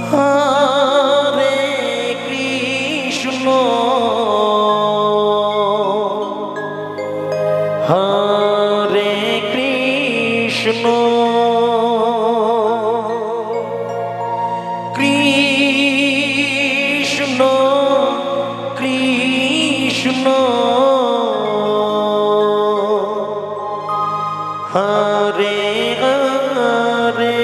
Hare Krishna Hare Krishna Krishna Krishna Hare Hare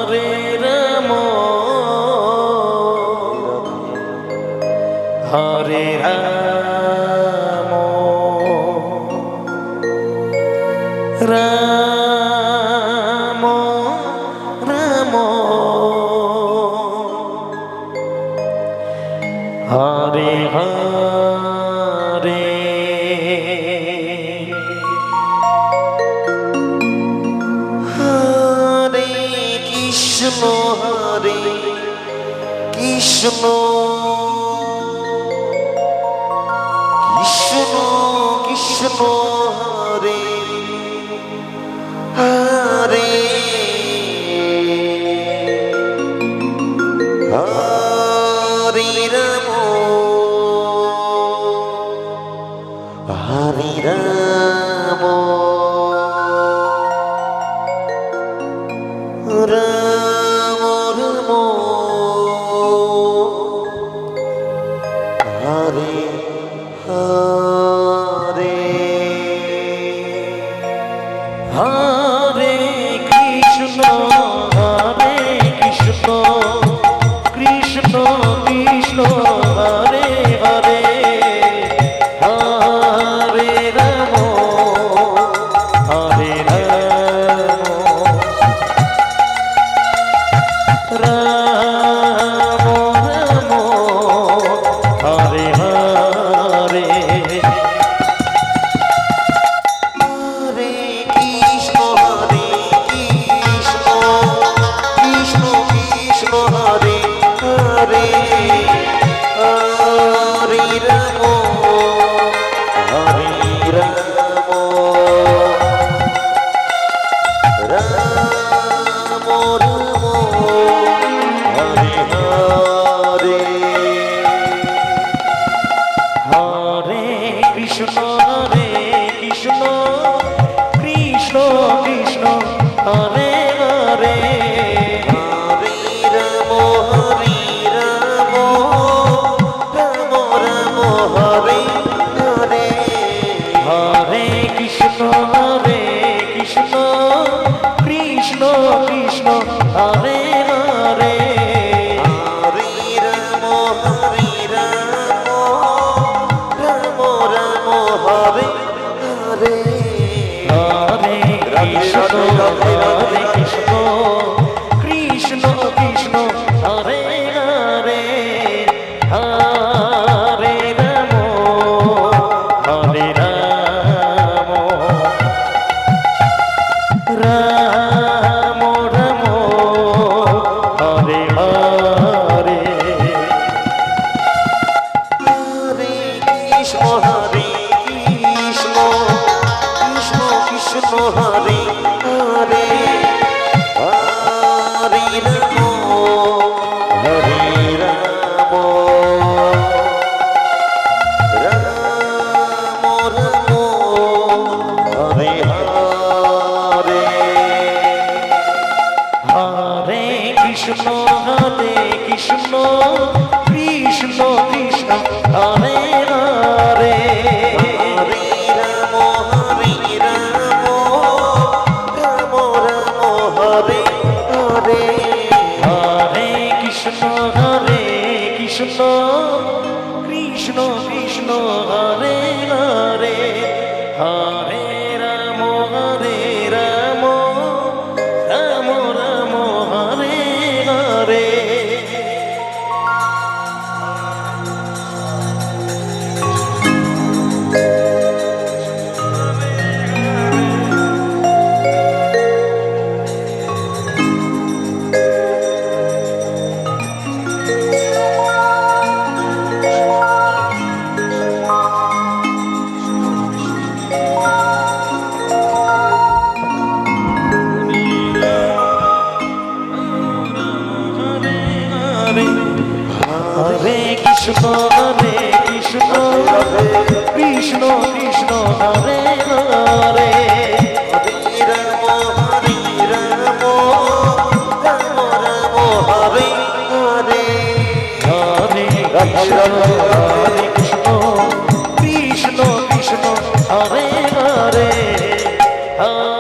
Hare Ram Hare Ram Ram Ram Hare Hare Hare Krishna Hare Krishna Krishna Krishna Hare Hare Hare Ram Hare Ram Ram Ram Hare Hare Hare Krishna Hare Krishna Krishna Krishna Hare Hare Hare Ram Hare Ram Ram Ram Hare Hare Hare Krishna Hare Krishna Krishna Krishna Hare Hare Hare Ram Hare Ram Ram Ram Hare Hare Hare Krishna Hare Krishna Krishna Krishna Hare Hare Hare Ram Hare Ram Ram Ram Hare Hare Hare Krishna Hare Krishna Krishna Krishna Hare Hare Hare Ram Hare Ram Ram Ram Hare Hare Hare Krishna Hare Krishna Krishna Krishna Hare Hare Hare Ram Hare Ram Ram Ram Hare Hare Hare Krishna Hare Krishna Krishna Krishna Hare Hare Hare Ram Hare Ram Ram Ram Hare Hare Hare Krishna Hare Krishna Krishna Krishna Hare Hare Hare Ram Hare Ram Ram Ram Hare Hare Hare Krishna Hare Krishna Krishna Krishna Hare Hare Hare Ram Hare Ram Ram Ram Hare Hare Hare